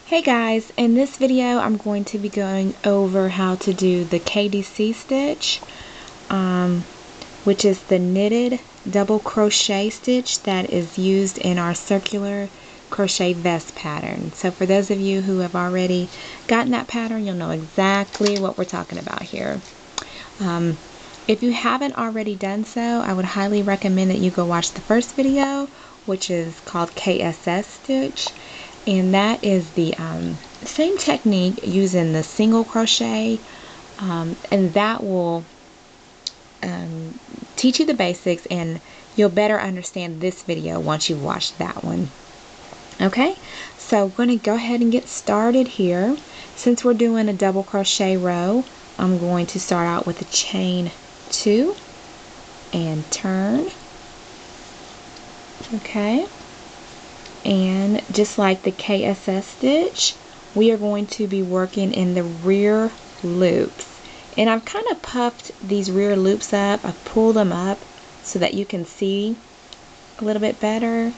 Hey guys, in this video I'm going to be going over how to do the KDC stitch, which is the knitted double crochet stitch that is used in our circular crochet vest pattern. So for those of you who have already gotten that pattern, you'll know exactly what we're talking about here. If you haven't already done so, I would highly recommend that you go watch the first video, which is called KSS stitch. And that is the same technique using the single crochet, and that will teach you the basics, and you'll better understand this video once you've watched that one. Okay, so we're going to go ahead and get started here. Since we're doing a double crochet row, I'm going to start out with a chain 2 and turn. Okay. And just like the KSS stitch, we are going to be working in the rear loops. And I've kind of puffed these rear loops up. I've pulled them up so that you can see a little bit better.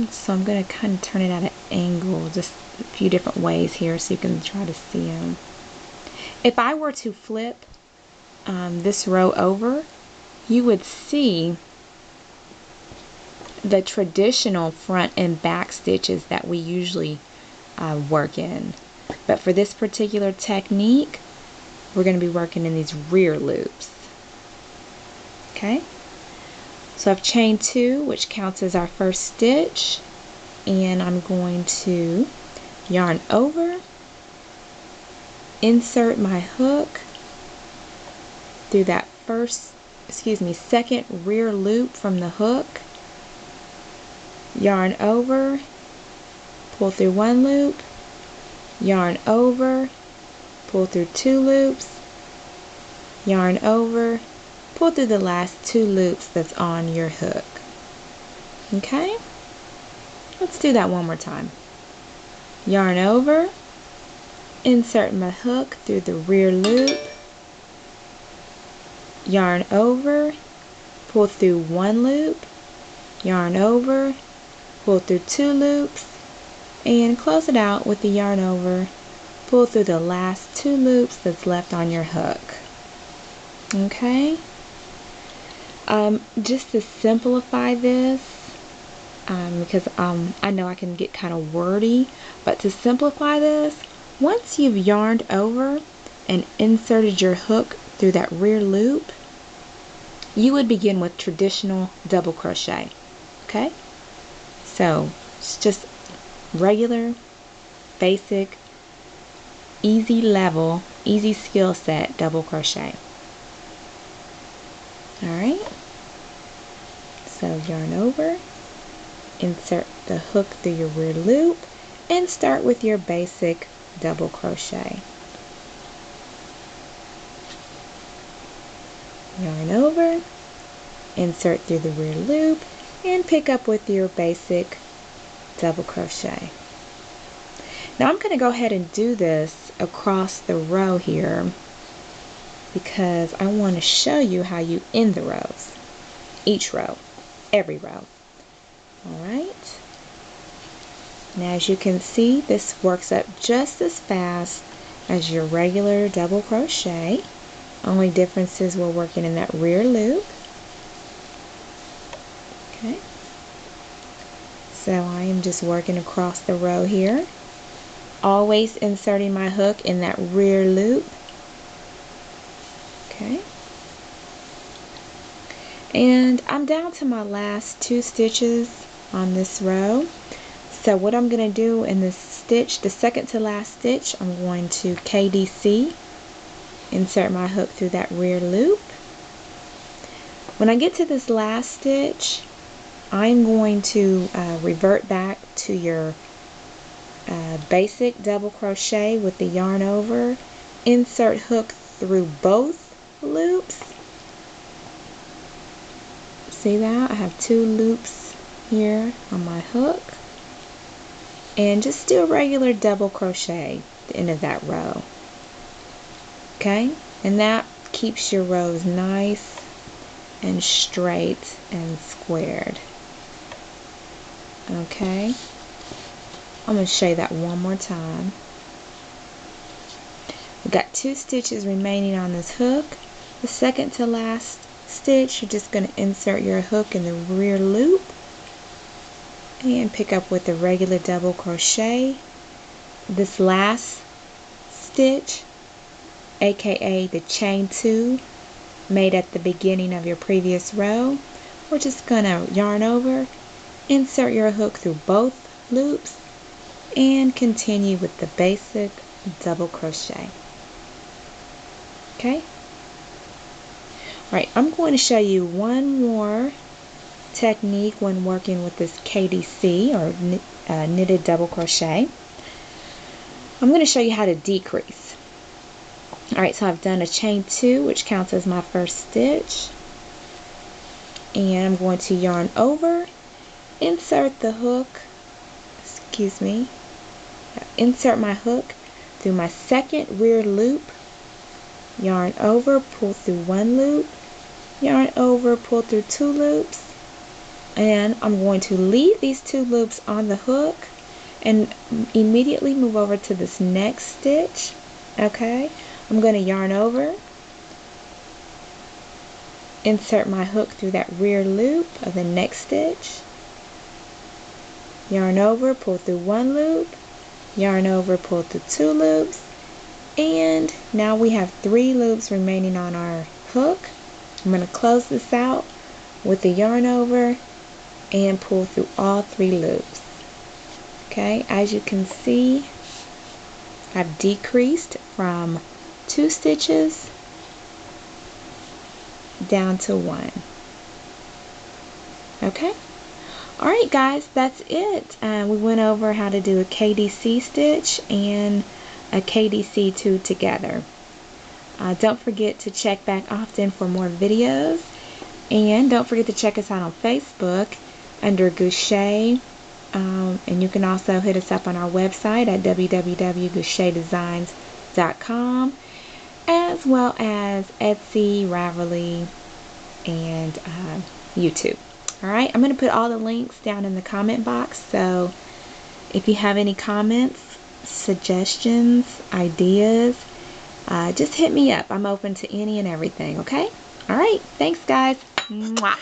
So I'm going to kind of turn it at an angle, just a few different ways here so you can try to see them. If I were to flip this row over, you would see the traditional front and back stitches that we usually work in. But for this particular technique, we're going to be working in these rear loops. Okay, so I've chained 2, which counts as our first stitch, and I'm going to yarn over, insert my hook through that second rear loop from the hook, yarn over, pull through 1 loop, yarn over, pull through 2 loops, yarn over, pull through the last 2 loops that's on your hook. Okay, let's do that one more time. Yarn over, insert my hook through the rear loop, yarn over, pull through 1 loop, yarn over, pull through 2 loops, and close it out with the yarn over, pull through the last 2 loops that's left on your hook. Okay, just to simplify this, because I know I can get kind of wordy, but to simplify this, once you've yarned over and inserted your hook through that rear loop, you would begin with traditional double crochet. Okay, so it's just regular, basic, easy level, easy skill set double crochet. Alright, so yarn over, insert the hook through your rear loop, and start with your basic double crochet. Yarn over, insert through the rear loop, and pick up with your basic double crochet. Now I'm going to go ahead and do this across the row here because I want to show you how you end the rows. Each row, every row. Alright. Now as you can see, this works up just as fast as your regular double crochet. Only difference is we're working in that rear loop. Okay. So I am just working across the row here, always inserting my hook in that rear loop. Okay. And I'm down to my last 2 stitches on this row. So what I'm going to do in this stitch, the second to last stitch, I'm going to KDC, insert my hook through that rear loop. When I get to this last stitch, I'm going to revert back to your basic double crochet with the yarn over, insert hook through both loops. See that? I have 2 loops here on my hook, and just do a regular double crochet at the end of that row. Okay, and that keeps your rows nice and straight and squared. Okay, I'm going to show you that one more time. We've got 2 stitches remaining on this hook. The second to last stitch, you're just going to insert your hook in the rear loop and pick up with a regular double crochet. This last stitch, aka the chain 2 made at the beginning of your previous row, we're just going to yarn over, insert your hook through both loops, and continue with the basic double crochet. Okay? Alright, I'm going to show you one more technique when working with this KDC, or knitted double crochet. I'm going to show you how to decrease. Alright, so I've done a chain 2, which counts as my first stitch. And I'm going to yarn over, insert the hook, insert my hook through my second rear loop, yarn over, pull through 1 loop, yarn over, pull through 2 loops, and I'm going to leave these 2 loops on the hook and immediately move over to this next stitch. Okay, I'm going to yarn over, insert my hook through that rear loop of the next stitch, yarn over, pull through 1 loop, yarn over, pull through 2 loops, and now we have 3 loops remaining on our hook. I'm going to close this out with the yarn over and pull through all 3 loops. Okay, as you can see, I've decreased from 2 stitches down to 1. Okay, alright guys, that's it. We went over how to do a KDC stitch and a KDC 2 together. Don't forget to check back often for more videos, and don't forget to check us out on Facebook under Gu'Chet, and you can also hit us up on our website at www.guchetdesigns.com, as well as Etsy, Ravelry, and YouTube. Alright, I'm going to put all the links down in the comment box, so if you have any comments, suggestions, ideas, just hit me up. I'm open to any and everything, okay? Alright, thanks guys. Mwah.